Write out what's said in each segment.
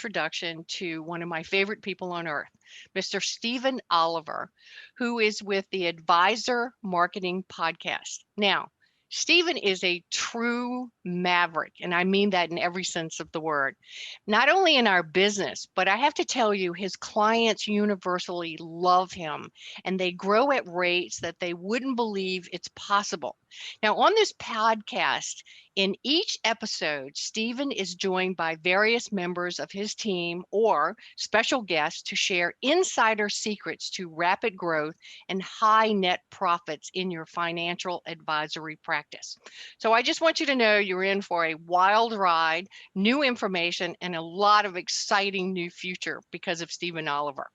introduction to one of my favorite people on earth, Mr. Stephen Oliver, who is with the Advisor Marketing Podcast. Now, Stephen is a true maverick, and I mean that in every sense of the word. Not only in our business, but I have to tell you, his clients universally love him, and they grow at rates that they wouldn't believe it's possible. Now, on this podcast, in each episode, Stephen is joined by various members of his team or special guests to share insider secrets to rapid growth and high net profits in your financial advisory practice. So I just want you to know you're in for a wild ride, new information, and a lot of exciting new future because of Stephen Oliver.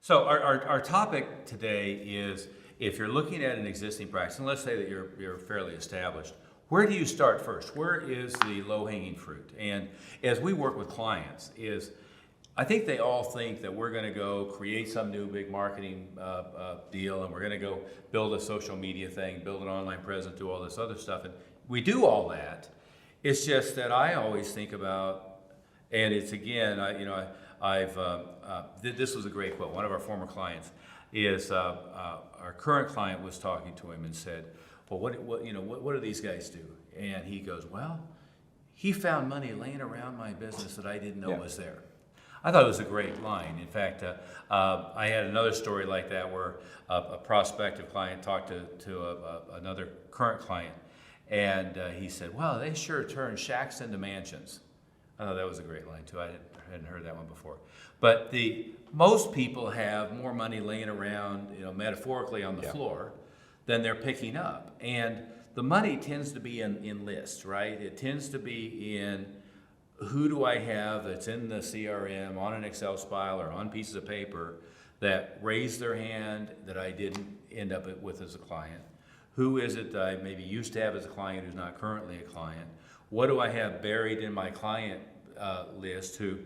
So our topic today is, if you're looking at an existing practice, and let's say that you're fairly established, where do you start first? Where is the low-hanging fruit? And as we work with clients, I think they all think that we're going to go create some new big marketing deal, and we're going to go build a social media thing, build an online presence, do all this other stuff, and we do all that. It's just that I always think about, and it's again, this was a great quote. One of our former clients is our current client was talking to him and said, "Well, what do these guys do?" And he goes, "Well, he found money laying around my business that I didn't know was there." I thought it was a great line. In fact, I had another story like that where a prospective client talked to another current client, and he said, "Well, they sure turn shacks into mansions." I thought that was a great line too. I hadn't heard that one before. But most people have more money laying around, metaphorically on the floor, than they're picking up. And the money tends to be in lists, right? It tends to be in, who do I have that's in the CRM, on an Excel file or on pieces of paper, that raised their hand that I didn't end up with as a client? Who is it that I maybe used to have as a client who's not currently a client? What do I have buried in my client list who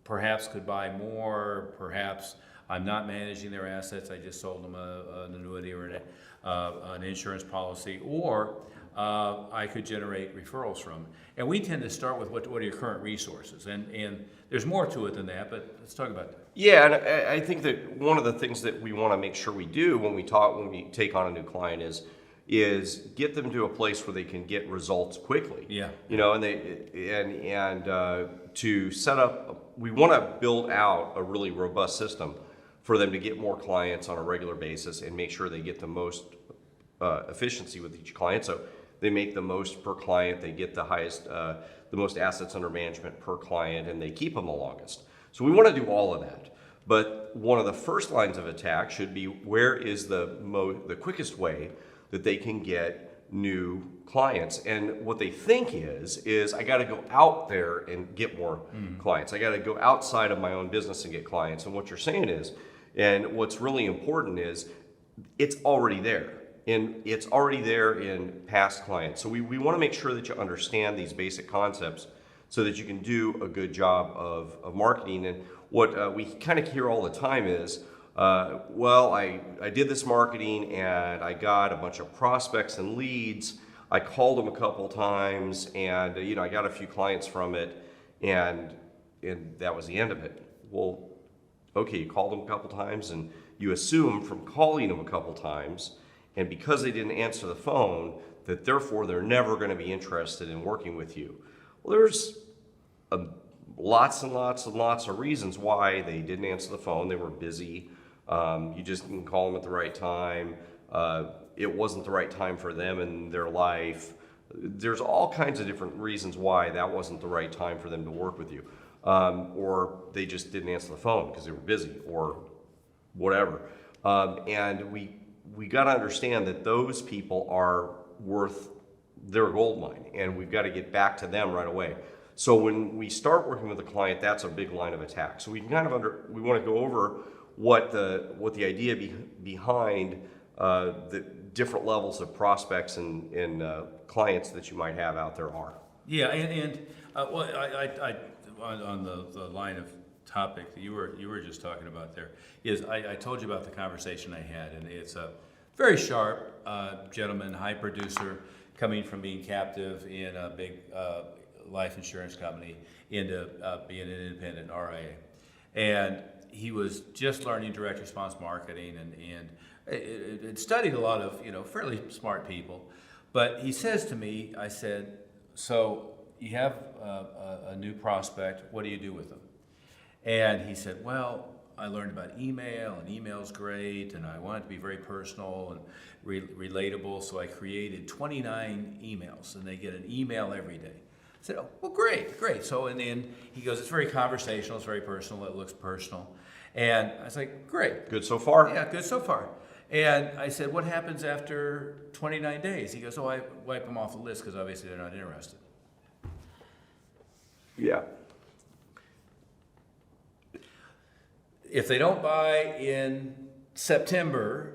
perhaps could buy more? Perhaps I'm not managing their assets. I just sold them an annuity or an insurance policy, or I could generate referrals from. And we tend to start with what are your current resources, and there's more to it than that. But let's talk about that. Yeah, and I think that one of the things that we want to make sure we do when we take on a new client is get them to a place where they can get results quickly. Yeah. And to set up, we want to build out a really robust system for them to get more clients on a regular basis and make sure they get the most efficiency with each client. So they make the most per client, they get the most assets under management per client, and they keep them the longest. So we want to do all of that. But one of the first lines of attack should be, where is the quickest way that they can get new clients? And what they think is I got to go out there and get more clients. I got to go outside of my own business and get clients. And what you're saying is, and what's really important is, it's already there. And it's already there in past clients. So we want to make sure that you understand these basic concepts so that you can do a good job of marketing. And what we kind of hear all the time is, I did this marketing and I got a bunch of prospects and leads. I called them a couple times, and I got a few clients from it, and that was the end of it. Well, okay, you called them a couple times, and you assume from calling them a couple times, and because they didn't answer the phone, that therefore they're never going to be interested in working with you. Well, there's lots and lots and lots of reasons why they didn't answer the phone. They were busy. You just didn't call them at the right time. It wasn't the right time for them in their life. There's all kinds of different reasons why that wasn't the right time for them to work with you. Or they just didn't answer the phone because they were busy or whatever. And we got to understand that those people are worth their gold mine, and we've got to get back to them right away. So when we start working with a client, that's a big line of attack. So we can we want to go over what the idea behind the different levels of prospects and clients that you might have out there are. Yeah, I on the line of topic that you were just talking about there is, I told you about the conversation I had, and it's very sharp gentleman, high producer, coming from being captive in a big life insurance company into being an independent RIA. And he was just learning direct response marketing and it studied a lot of, fairly smart people. But he says to me, I said, so you have a new prospect, what do you do with them? And he said, well, I learned about email, and email's great, and I want it to be very personal and relatable, so I created 29 emails, and they get an email every day. I said, oh, well, great. So, and then he goes, it's very conversational, it's very personal, it looks personal. And I was like, great. Good so far? Yeah, good so far. And I said, what happens after 29 days? He goes, oh, I wipe them off the list because obviously they're not interested. Yeah. If they don't buy in September,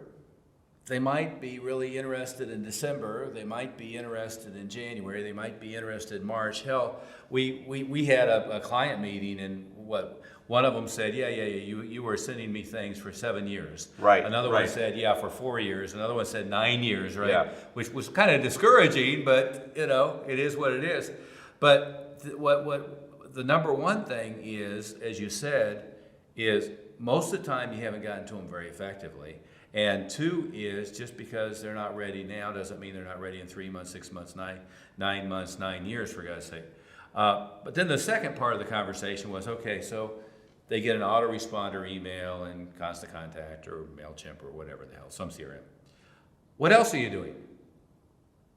they might be really interested in December. They might be interested in January. They might be interested in March. Hell, we had a client meeting, and one of them said, yeah, you were sending me things for 7 years. Right. Another right. one said, yeah, for 4 years. Another one said 9 years, right? Yeah. Which was kind of discouraging, but it is what it is. But what the number one thing is, as you said, is most of the time you haven't gotten to them very effectively. And two is, just because they're not ready now doesn't mean they're not ready in 3 months, 6 months, 9 months, 9 years, for God's sake. But then the second part of the conversation was, okay, so they get an autoresponder email and Constant Contact or MailChimp or whatever the hell, some CRM. What else are you doing?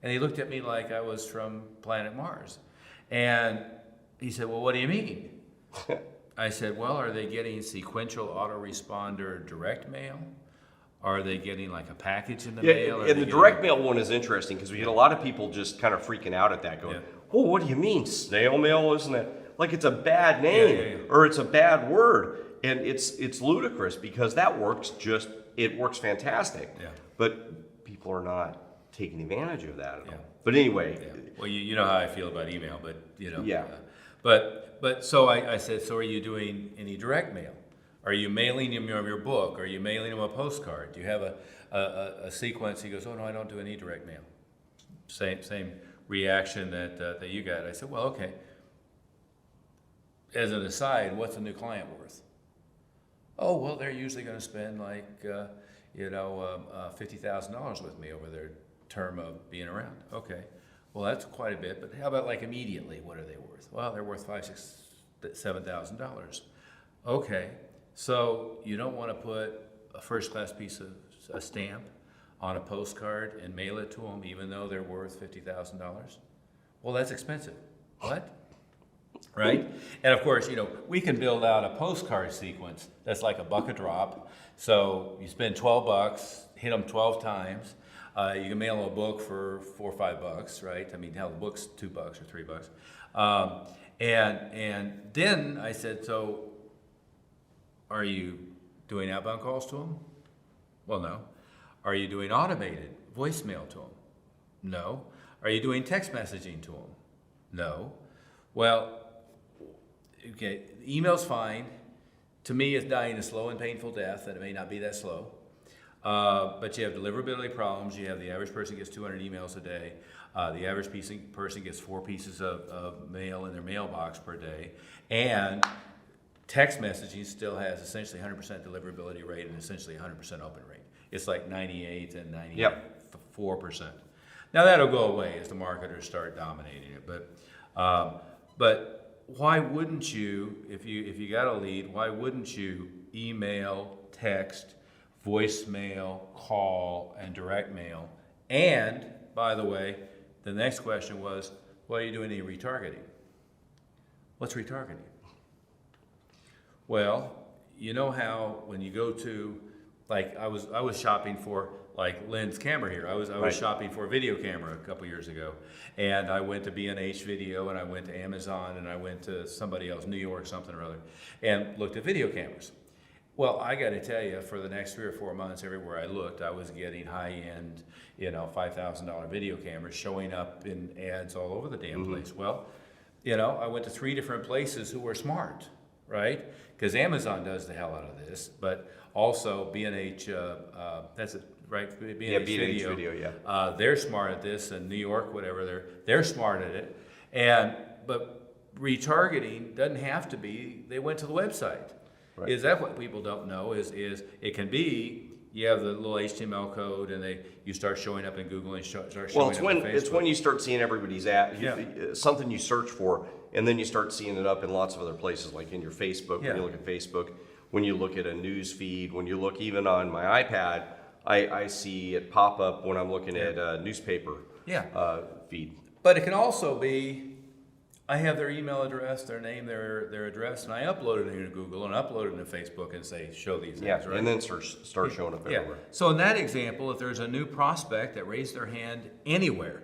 And he looked at me like I was from planet Mars. And he said, well, what do you mean? I said, well, are they getting sequential autoresponder direct mail? Are they getting like a package in the mail? And the direct mail one is interesting because we get a lot of people just kind of freaking out at that, going, "Oh, what do you mean snail mail? Isn't it like it's a bad name or it's a bad word?" And it's ludicrous because that works it works fantastic. Yeah. But people are not taking advantage of that at all. But anyway, well, you know how I feel about email, but Yeah. But so I said, so are you doing any direct mail? Are you mailing him your book? Are you mailing him a postcard? Do you have a sequence? He goes, oh no, I don't do any direct mail. Same reaction that you got. I said, well, okay. As an aside, what's a new client worth? Oh, well, they're usually going to spend like $50,000 with me over their term of being around. Okay, well that's quite a bit. But how about like immediately? What are they worth? Well, they're worth $5,000, $6,000, $7,000. Okay. So you don't want to put a first-class piece of a stamp on a postcard and mail it to them, even though they're worth $50,000? Well, that's expensive. What? Right? And of course, we can build out a postcard sequence that's like a buck a drop. So you spend $12, hit them 12 times. You can mail a book for $4 or $5, right? I mean, hell, the book's $2 or $3. And then I said, so are you doing outbound calls to them? Well, no. Are you doing automated voicemail to them? No. Are you doing text messaging to them? No. Well, okay, email's fine. To me, it's dying a slow and painful death, and it may not be that slow. But you have deliverability problems. You have the average person gets 200 emails a day. The average person gets 4 pieces of mail in their mailbox per day. And text messaging still has essentially 100% deliverability rate and essentially 100% open rate. It's like 98 and 94%. Now that'll go away as the marketers start dominating it. But why wouldn't you, if you got a lead, why wouldn't you email, text, voicemail, call, and direct mail? And by the way, the next question was, well, are you doing any retargeting? What's retargeting? Well, you know how when you go to, like I was shopping for like Lynn's camera here. I was shopping for a video camera a couple years ago, and I went to B&H Video, and I went to Amazon, and I went to somebody else, New York something or other, and looked at video cameras. Well, I got to tell you, for the next 3 or 4 months, everywhere I looked, I was getting high-end, $5,000 video cameras showing up in ads all over the damn place. Well, I went to 3 different places who were smart, right? Because Amazon does the hell out of this, but also B&H, that's right? Yeah, B&H Video, yeah. They're smart at this, and New York, whatever, they're smart at it. But retargeting doesn't have to be, they went to the website. Right. Is that what people don't know is it can be, you have the little HTML code and you start showing up in Google and start showing Well, up in Facebook. it's when you start seeing everybody's ad, Yeah. something you search for, and then you start seeing it up in lots of other places, like in your Facebook, Yeah. when you look at Facebook, when you look at a news feed, when you look even on my iPad, I see it pop up when I'm looking at a newspaper feed. But it can also be, I have their email address, their name, their address, and I upload it into Google and upload it into Facebook and say, show these Yeah, ads, right? and then start showing up Yeah. everywhere. So in that example, if there's a new prospect that raised their hand anywhere,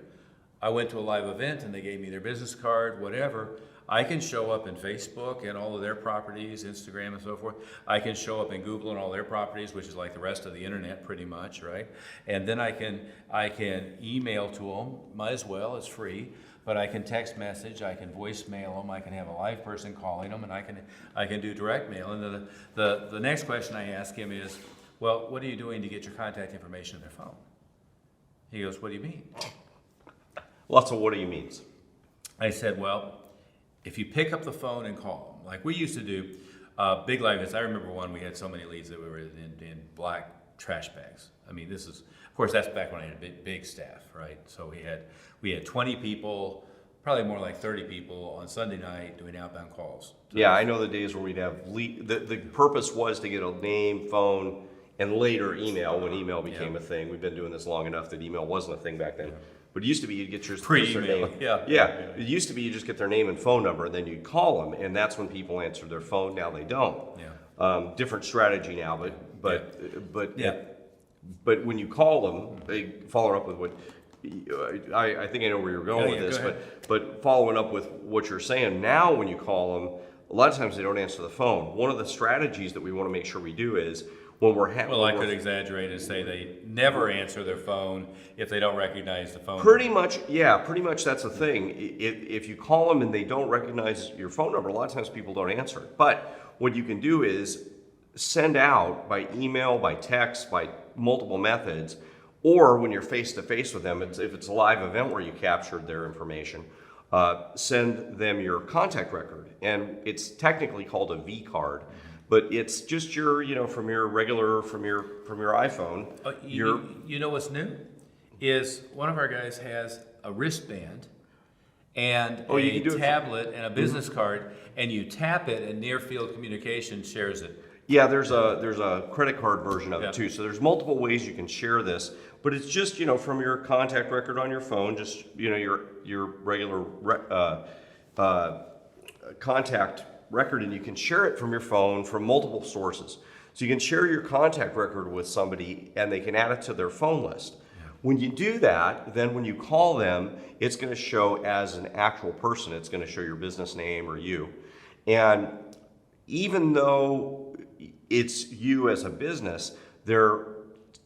I went to a live event and they gave me their business card, whatever, I can show up in Facebook and all of their properties, Instagram and so forth. I can show up in Google and all their properties, which is like the rest of the internet pretty much, right? And then I can email to them, might as well, it's free. But I can text message, I can voicemail them, I can have a live person calling them, and I can do direct mail. And then the next question I ask him is, well, what are you doing to get your contact information on their phone? He goes, what do you mean? Lots of what do you means. I said, well, if you pick up the phone and call them, like we used to do big live events. I remember one, we had so many leads that we were in black trash bags. I mean, this is, of course, that's back when I had a big staff, right? So we had 20 people, probably more like 30 people on Sunday night doing outbound calls. Yeah, I know the days where we'd have the purpose was to get a name, phone, and later email when email became a thing. We've been doing this long enough that email wasn't a thing back then. But it used to be you'd get your Pre-email, name. yeah. It used to be you just get their name and phone number, and then you'd call them, and that's when people answered their phone. Now they don't. Yeah. Different strategy now, but Yeah. but when you call them, they follow up with what. I think I know where you're going with Yeah, this, go ahead. but following up with what you're saying now, when you call them, a lot of times they don't answer the phone. One of the strategies that we want to make sure we do is when we're Well, I could exaggerate and say they never answer their phone if they don't recognize the phone. Pretty much that's the thing. If you call them and they don't recognize your phone number, a lot of times people don't answer it. But what you can do is send out by email, by text, by multiple methods, or when you're face to face with them, if it's a live event where you captured their information, send them your contact record. And it's technically called a V card. But it's just your, from your iPhone. You know what's new? Is one of our guys has a wristband and you can do a it tablet and a business card, and you tap it, and Near Field Communications shares it. Yeah, there's a credit card version of Yeah. it too. So there's multiple ways you can share this, but it's just from your contact record on your phone, just your regular contact record, and you can share it from your phone from multiple sources. So you can share your contact record with somebody, and they can add it to their phone list. Yeah. When you do that, then when you call them, it's going to show as an actual person. It's going to show your business name or you, and even though it's you as a business, they're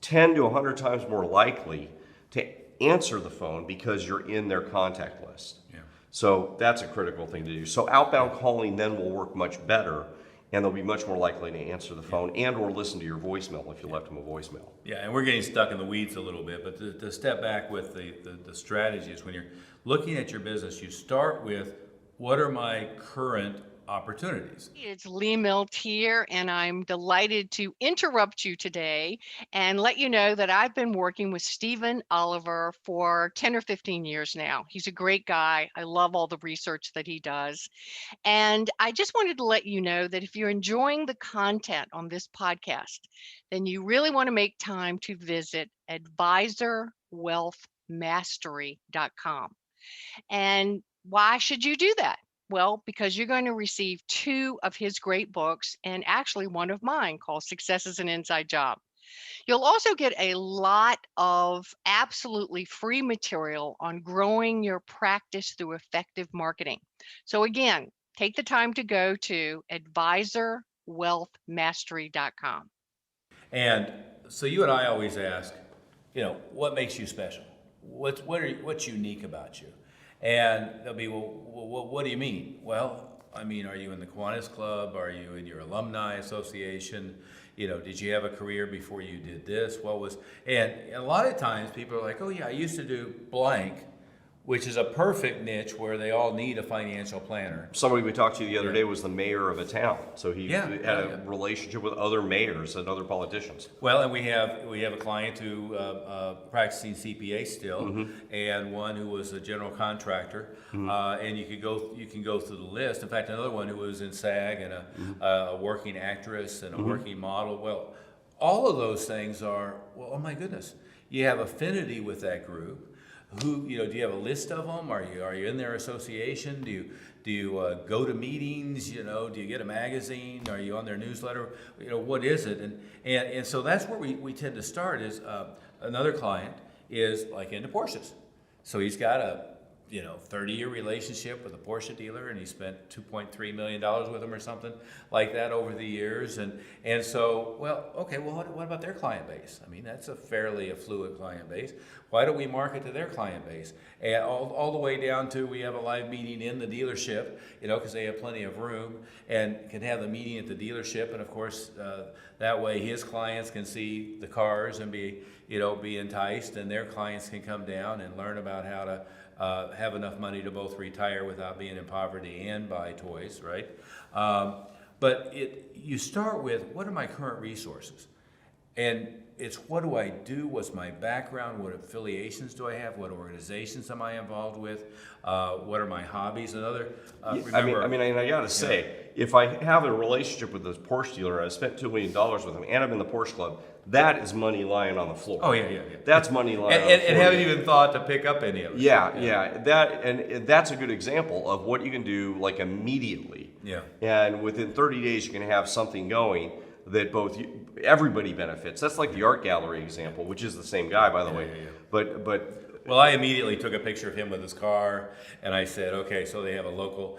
10 to 100 times more likely to answer the phone because you're in their contact list. Yeah. So that's a critical thing to do. So outbound calling then will work much better, and they'll be much more likely to answer the phone and or listen to your voicemail if you left them a voicemail. Yeah, and we're getting stuck in the weeds a little bit, but to step back with the strategies, when you're looking at your business, you start with, what are my current opportunities? It's Lee Milt here, and I'm delighted to interrupt you today and let you know that I've been working with Stephen Oliver for 10 or 15 years now. He's a great guy. I love all the research that he does. And I just wanted to let you know that if you're enjoying the content on this podcast, then you really want to make time to visit advisorwealthmastery.com. And why should you do that? Well, because you're going to receive 2 of his great books and actually one of mine called Success is an Inside Job. You'll also get a lot of absolutely free material on growing your practice through effective marketing. So again, take the time to go to advisorwealthmastery.com. And so you and I always ask, what makes you special? What's unique about you? And they'll be, well, what do you mean? Well, I mean, are you in the Kiwanis Club? Are you in your alumni association? did you have a career before you did this? And a lot of times people are like, oh yeah, I used to do blank, which is a perfect niche where they all need a financial planner. Somebody we talked to the other day was the mayor of a town, so he Yeah, had yeah, a yeah. relationship with other mayors and other politicians. Well, and we have a client who practicing CPA still, and one who was a general contractor, and you can go through the list. In fact, another one who was in SAG and a working actress and a working model. Well, all of those things are oh my goodness, you have affinity with that group. Do you have a list of them? Are you in their association? Do you go to meetings? Do you get a magazine? Are you on their newsletter? What is it? And so that's where we tend to start. Is another client is like into Porsches, so he's got a 30-year relationship with a Porsche dealer, and he spent $2.3 million with them or something like that over the years. And so, what about their client base? I mean, that's a fairly affluent client base. Why don't we market to their client base? And all the way down to we have a live meeting in the dealership, because they have plenty of room, and can have the meeting at the dealership. And of course, that way his clients can see the cars and be enticed, and their clients can come down and learn about how to have enough money to both retire without being in poverty and buy toys, right? But you start with, what are my current resources? And it's, what do I do? What's my background? What affiliations do I have? What organizations am I involved with? What are my hobbies? Another, remember, I gotta say, if I have a relationship with this Porsche dealer, I spent $2 million with him, and I'm in the Porsche Club, that is money lying on the floor. Oh yeah. That's money lying on the floor. And haven't even thought to pick up any of it. Yeah. That's a good example of what you can do like immediately. Yeah. And within 30 days, you can have something going that everybody benefits. That's like the art gallery example, which is the same guy, by the way. Yeah. But Well, I immediately took a picture of him with his car, and I said, okay, so they have a local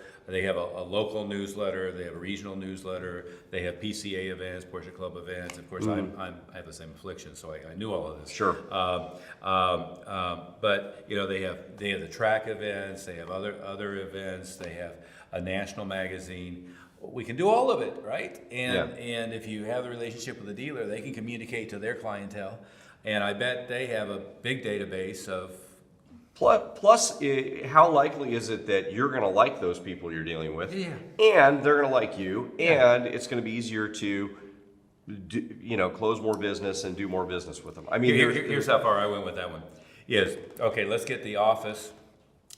newsletter, they have a regional newsletter, they have PCA events, Porsche Club events. Of course, I have the same affliction, so I knew all of this. Sure. But they have the track events, they have other events, they have a national magazine. We can do all of it, right? And if you have the relationship with the dealer, they can communicate to their clientele. And I bet they have a big database of. Plus, how likely is it that you're going to like those people you're dealing with? Yeah. And they're going to like you, and it's going to be easier to, close more business and do more business with them. I mean, Here's how far I went with that one. Yes, okay, let's get the office,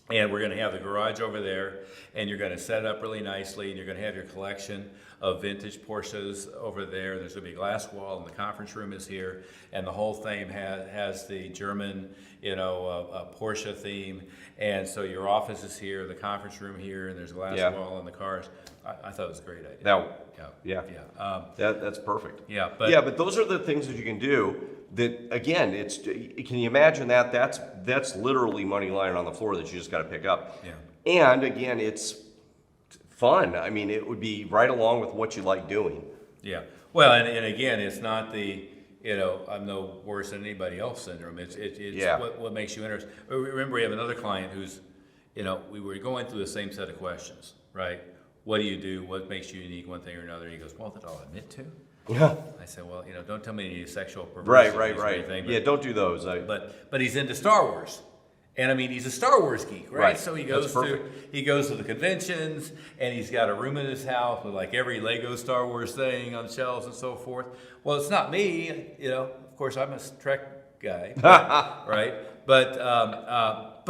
and we're going to have the garage over there, and you're going to set it up really nicely, and you're going to have your collection of vintage Porsches over there. There's going to be a glass wall, and the conference room is here, and the whole thing has the German, Porsche theme, and so your office is here, the conference room here, and there's a glass wall and the cars. I thought it was a great idea. That's perfect. But but those are the things that you can do. That again, can you imagine that? That's literally money lying on the floor that you just got to pick up. Yeah. And again, it's fun. I mean, it would be right along with what you like doing. Yeah. Well, and again, it's not the I'm no worse than anybody else syndrome. It's what makes you interesting. Remember, we have another client who's we were going through the same set of questions, right? What do you do? What makes you unique? One thing or another. And he goes, well, that I'll admit to. Yeah. I said, well, don't tell me any sexual perversity. Right. Or anything, but, Don't do those. But he's into Star Wars. And I mean, he's a Star Wars geek, right? So he goes to the conventions, and he's got a room in his house with like every Lego Star Wars thing on shelves and so forth. Well, it's not me, Of course, I'm a Trek guy, right? But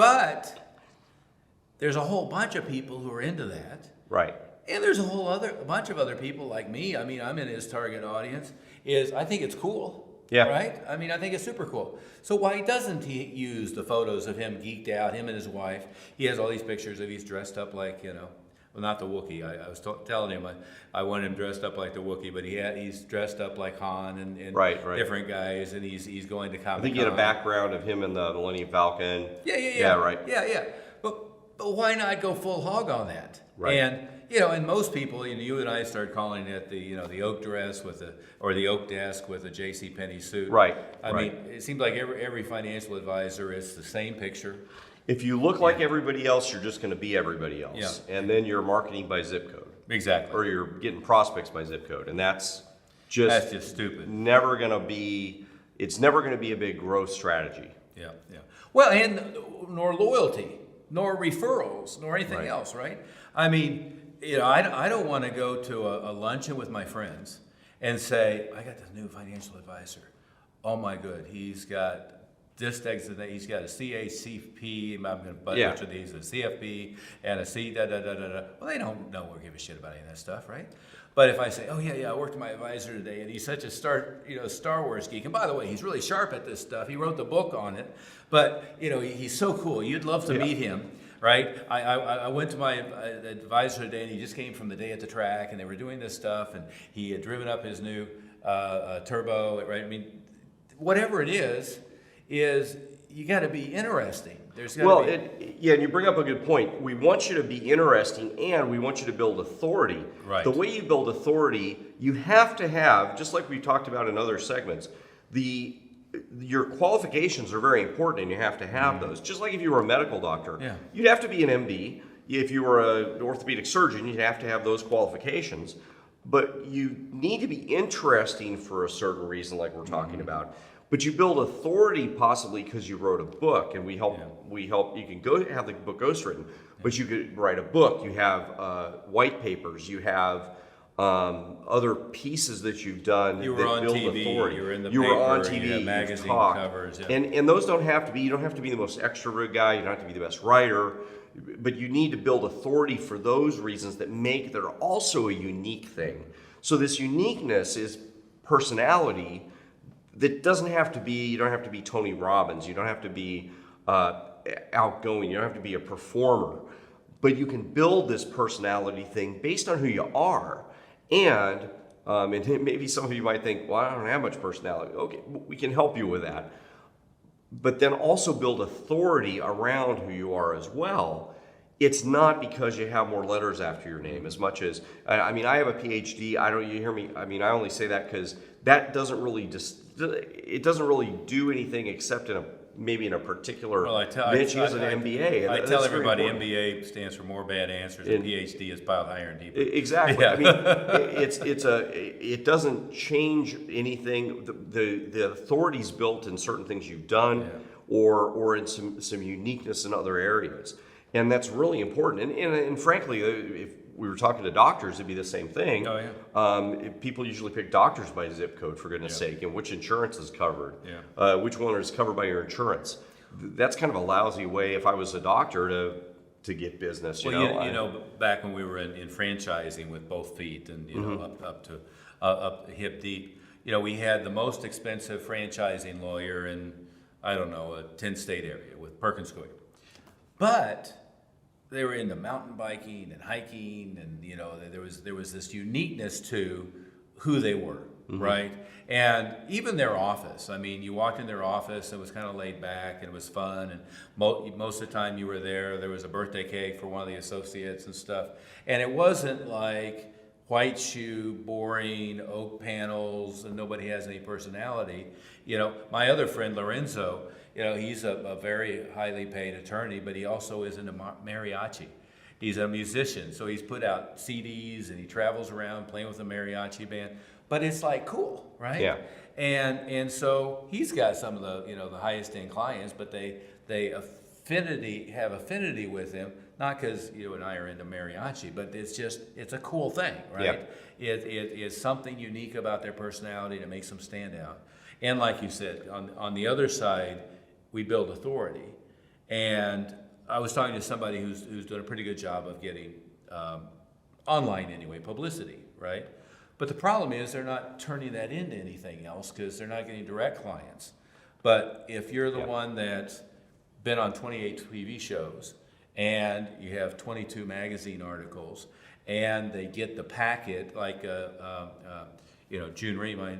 there's a whole bunch of people who are into that, right? And there's a bunch of other people like me. I mean, I'm in his target audience. I think it's cool. Yeah. Right? I mean, I think it's super cool. So why doesn't he use the photos of him geeked out, him and his wife? He has all these pictures of he's dressed up like, well, not the Wookiee. I was telling him I want him dressed up like the Wookiee, but he's dressed up like Han and different guys, and he's going to Comic-Con. I think he had a background of him in the Millennium Falcon. Yeah, right. Yeah. But why not go full hog on that? Right. And most people, you and I started calling it the oak dress or the oak desk with a J.C. Penney suit. Right. I mean, it seems like every financial advisor is the same picture. If you look like everybody else, you're just going to be everybody else. Yeah. And then you're marketing by zip code. Exactly. Or you're getting prospects by zip code, and that's That's just stupid. It's never gonna be a big growth strategy. Yeah, yeah. Well, and nor loyalty, nor referrals, nor anything else, right? I mean, I don't want to go to a luncheon with my friends and say, I got this new financial advisor. Oh my good, he's got this designation, he's got a CACP, I'm going to butcher these, a CFP, and a C, da-da-da-da-da. Well, they don't know or give a shit about any of that stuff, right? But if I say, oh yeah, I worked with my advisor today, and he's such a Star Wars geek, and by the way, he's really sharp at this stuff. He wrote the book on it, but he's so cool. You'd love to meet him, right? I went to my advisor today, and he just came from the day at the track, and they were doing this stuff, and he had driven up his new turbo, right? I mean, whatever it is you got to be interesting. There's got to be. And you bring up a good point. We want you to be interesting, and we want you to build authority. Right. The way you build authority, you have to have, just like we talked about in other segments, your qualifications are very important, and you have to have those. Just like if you were a medical doctor, you'd have to be an MD. If you were an orthopedic surgeon, you'd have to have those qualifications. But you need to be interesting for a certain reason, like we're talking about. But you build authority possibly because you wrote a book, and we help. You can go have the book ghostwritten, but you could write a book. You have white papers. You have other pieces that you've done you were that on build TV, authority. You were in the you paper. were on TV. You had magazine talked. covers. And those don't have to be. You don't have to be the most extrovert guy. You don't have to be the best writer. But you need to build authority for those reasons that are also a unique thing. So this uniqueness is personality. That doesn't have to be, you don't have to be Tony Robbins, you don't have to be outgoing, you don't have to be a performer, but you can build this personality thing based on who you are. And maybe some of you might think, well, I don't have much personality. Okay, we can help you with that. But then also build authority around who you are as well. It's not because you have more letters after your name as much as, I mean, I have a PhD, you hear me, I mean, I only say that because that doesn't really it doesn't really do anything except maybe in a particular niche as an MBA. I tell everybody MBA stands for more bad answers, and PhD is piled higher and deeper. Exactly. Yeah. I mean, it doesn't change anything. The authority's built in certain things you've done, or in some uniqueness in other areas, and that's really important. And frankly, if we were talking to doctors, it'd be the same thing. Oh, yeah. People usually pick doctors by zip code, for goodness sake, and which insurance is covered, which one is covered by your insurance. That's kind of a lousy way, if I was a doctor, to get business. Back when we were in franchising with both feet and up hip deep, we had the most expensive franchising lawyer in, I don't know, a 10-state area with Perkins Coie. But they were into mountain biking and hiking, and there was this uniqueness to who they were, right? And even their office. I mean, you walked in their office, it was kind of laid back, and it was fun. And most of the time you were there was a birthday cake for one of the associates and stuff. And it wasn't like white shoe, boring, oak panels, and nobody has any personality. My other friend Lorenzo, he's a very highly paid attorney, but he also is into mariachi. He's a musician, so he's put out CDs and he travels around playing with a mariachi band. But it's like cool, right? Yeah. And so he's got some of the the highest end clients, but they have affinity with him, not because you and I are into mariachi, but it's a cool thing, right? Yep. It is something unique about their personality that makes them stand out. And like you said, on the other side, we build authority. And I was talking to somebody who's doing a pretty good job of getting online anyway, publicity, right? But the problem is they're not turning that into anything else because they're not getting direct clients. But if you're the one that's been on 28 TV shows and you have 22 magazine articles and they get the packet like June Ree, my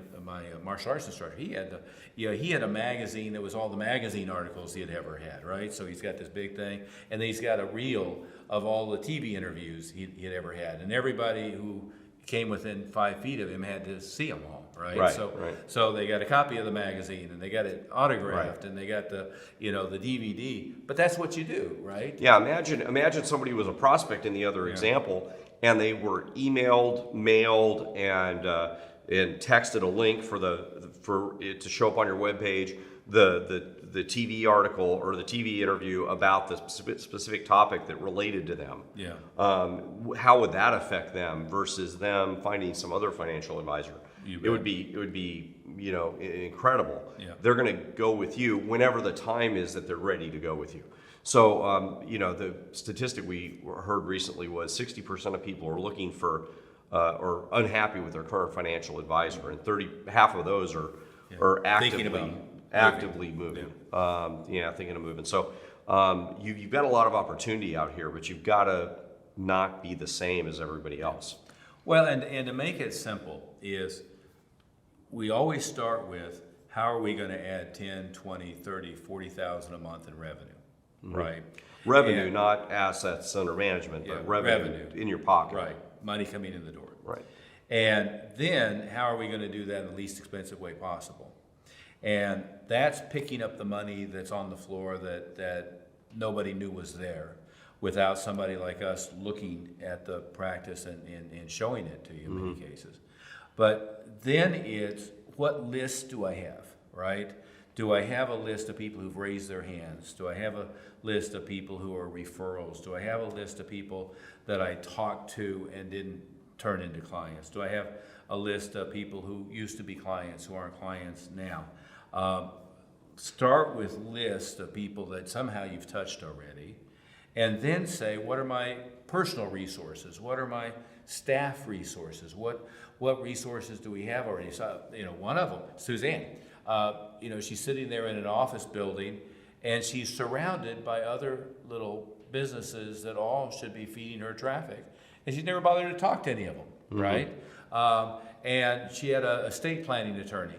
martial arts instructor, he had a magazine that was all the magazine articles he had ever had, right? So he's got this big thing, and then he's got a reel of all the TV interviews he had ever had, and everybody who came within 5 feet of him had to see them all, right? So they got a copy of the magazine, and they got it autographed, and they got the the DVD. But that's what you do, right? Yeah. Imagine somebody was a prospect in the other example, and they were emailed, mailed, and and texted a link for it to show up on your webpage, the TV article or the TV interview about the specific topic that related to them. Yeah. How would that affect them versus them finding some other financial advisor? It would be incredible. Yeah. They're going to go with you whenever the time is that they're ready to go with you. So the statistic we heard recently was 60% of people are looking for or unhappy with their current financial advisor, and half of those are actively moving. Thinking of moving. So you've got a lot of opportunity out here, but you've got to not be the same as everybody else. Well, and to make it simple is we always start with how are we going to add 10, 20, 30, 40,000 a month in revenue, right? Revenue, not assets under management, but revenue in your pocket. Right, money coming in the door. Right. And then how are we going to do that in the least expensive way possible? And that's picking up the money that's on the floor that nobody knew was there without somebody like us looking at the practice and showing it to you in many cases. But then it's, what list do I have, right? Do I have a list of people who've raised their hands? Do I have a list of people who are referrals? Do I have a list of people that I talked to and didn't turn into clients? Do I have a list of people who used to be clients who aren't clients now? Start with lists of people that somehow you've touched already, and then say, what are my personal resources? What are my staff resources? What resources do we have already? So, one of them, Suzanne, she's sitting there in an office building, and she's surrounded by other little businesses that all should be feeding her traffic, and she's never bothered to talk to any of them, right? And she had a estate planning attorney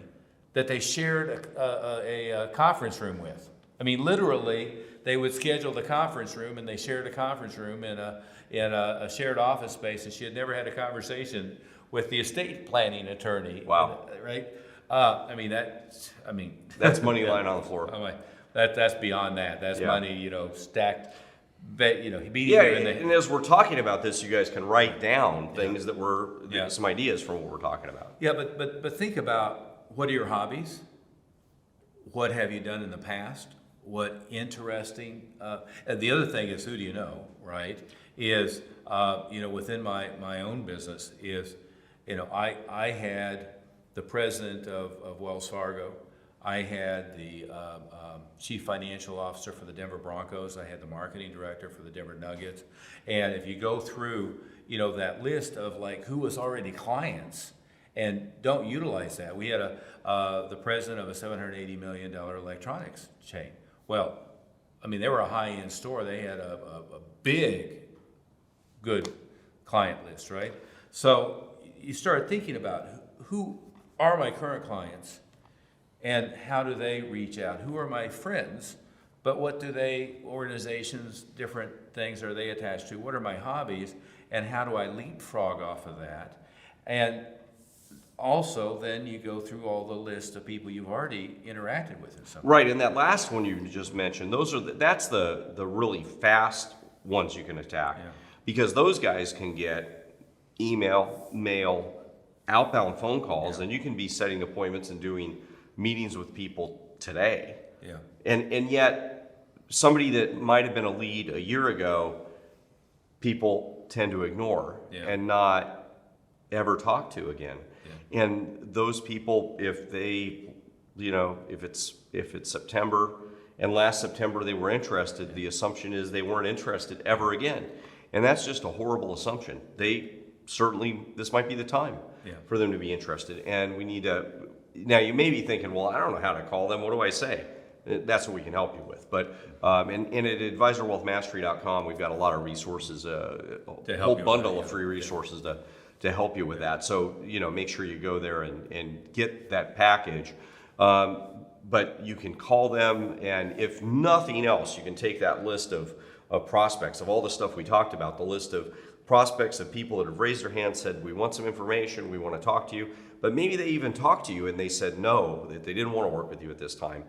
that they shared a conference room with. I mean, literally, they would schedule the conference room, and they shared a conference room in a shared office space, and she had never had a conversation with the estate planning attorney. Wow. Right? That's money lying on the floor. That's beyond that. That's money, stacked. Beating you in the... And as we're talking about this, you guys can write down things that were some ideas from what we're talking about. Yeah, but think about, what are your hobbies? What have you done in the past? What interesting? And the other thing is, who do you know, right? Is within my own business is, I had the president of Wells Fargo. I had the chief financial officer for the Denver Broncos. I had the marketing director for the Denver Nuggets. And if you go through, that list of like who was already clients and don't utilize that. We had the president of a $780 million electronics chain. Well, they were a high-end store. They had a big, good client list, right? So you start thinking about who are my current clients and how do they reach out? Who are my friends? But what do organizations, different things are they attached to? What are my hobbies? And how do I leapfrog off of that? And also, then you go through all the list of people you've already interacted with in some way. Right, and that last one you just mentioned, that's the really fast ones you can attack. Yeah. Because those guys can get email, mail, outbound phone calls, and you can be setting appointments and doing meetings with people today. Yeah. And yet, somebody that might have been a lead a year ago, people tend to ignore and not ever talk to again. And those people, if it's September and last September they were interested, the assumption is they weren't interested ever again. And that's just a horrible assumption. This might be the time for them to be interested. And we need to, now you may be thinking, well, I don't know how to call them. What do I say? That's what we can help you with. But and at advisorwealthmastery.com, we've got a lot of resources, a whole bundle of free resources to help you with that. So, make sure you go there and get that package. But you can call them, and if nothing else, you can take that list of prospects, of all the stuff we talked about, the list of prospects of people that have raised their hands, said, we want some information, we want to talk to you. But maybe they even talked to you and they said no, that they didn't want to work with you at this time.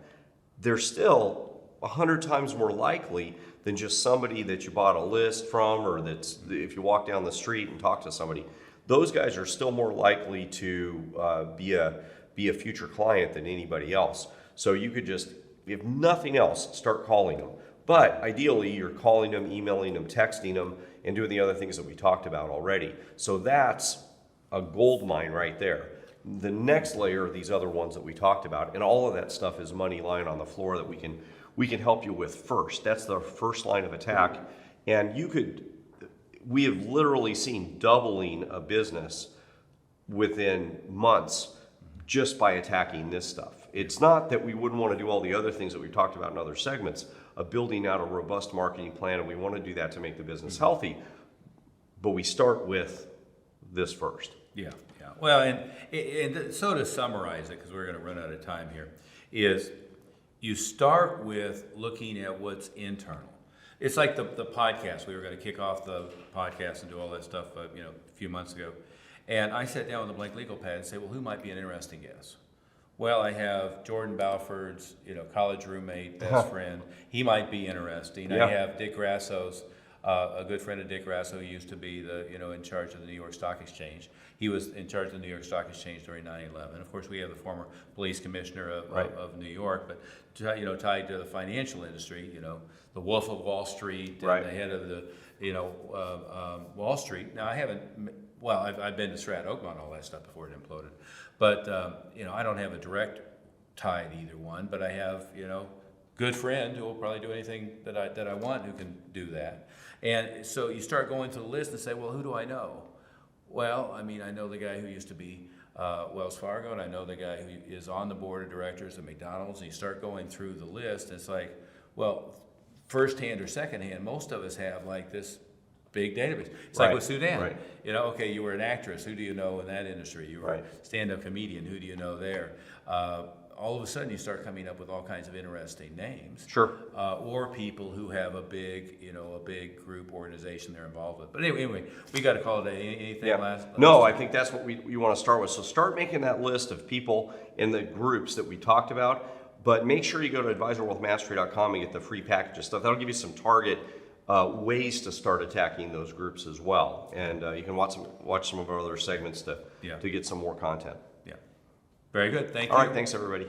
They're still 100 times more likely than just somebody that you bought a list from, or that's, if you walk down the street and talk to somebody, those guys are still more likely to be a future client than anybody else. So you could just, if nothing else, start calling them. But ideally, you're calling them, emailing them, texting them, and doing the other things that we talked about already. So that's a gold mine right there. The next layer are these other ones that we talked about, and all of that stuff is money lying on the floor that we can help you with first. That's the first line of attack. And we have literally seen doubling a business within months just by attacking this stuff. It's not that we wouldn't want to do all the other things that we've talked about in other segments of building out a robust marketing plan, and we want to do that to make the business healthy, but we start with this first. Yeah. Well, and so to summarize it, because we're going to run out of time here, is you start with looking at what's internal. It's like the podcast. We were going to kick off the podcast and do all that stuff, a few months ago. And I sat down with a blank legal pad and say, well, who might be an interesting guest? Well, I have Jordan Balford's, college roommate, best friend. He might be interesting. Yeah. I have Dick Grasso's, a good friend of Dick Grasso, who used to be in charge of the New York Stock Exchange. He was in charge of the New York Stock Exchange during 9/11. Of course, we have the former police commissioner of New York, but tied to the financial industry, the Wolf of Wall Street, and right. the head of the Wall Street. Now, I've been to Strat Oakmont and all that stuff before it imploded, but I don't have a direct tie to either one, but I have good friend who will probably do anything that I want, who can do that. And so you start going through the list and say, well, who do I know? Well, I know the guy who used to be Wells Fargo, and I know the guy who is on the board of directors at McDonald's, and you start going through the list, and it's like, well, first hand or second hand, most of us have like this big database. It's like with Sudan. Right. Okay, you were an actress. Who do you know in that industry? You were a stand-up comedian. Who do you know there? All of a sudden, you start coming up with all kinds of interesting names. Sure. Or people who have a big group organization they're involved with. But anyway, we got to call it a day. Anything last? No, I think that's what we want to start with. So start making that list of people in the groups that we talked about. But make sure you go to advisorwealthmastery.com and get the free package of stuff. That'll give you some target ways to start attacking those groups as well. And you can watch some of our other segments to get some more content. Yeah. Very good. Thank you. All right. Thanks, everybody.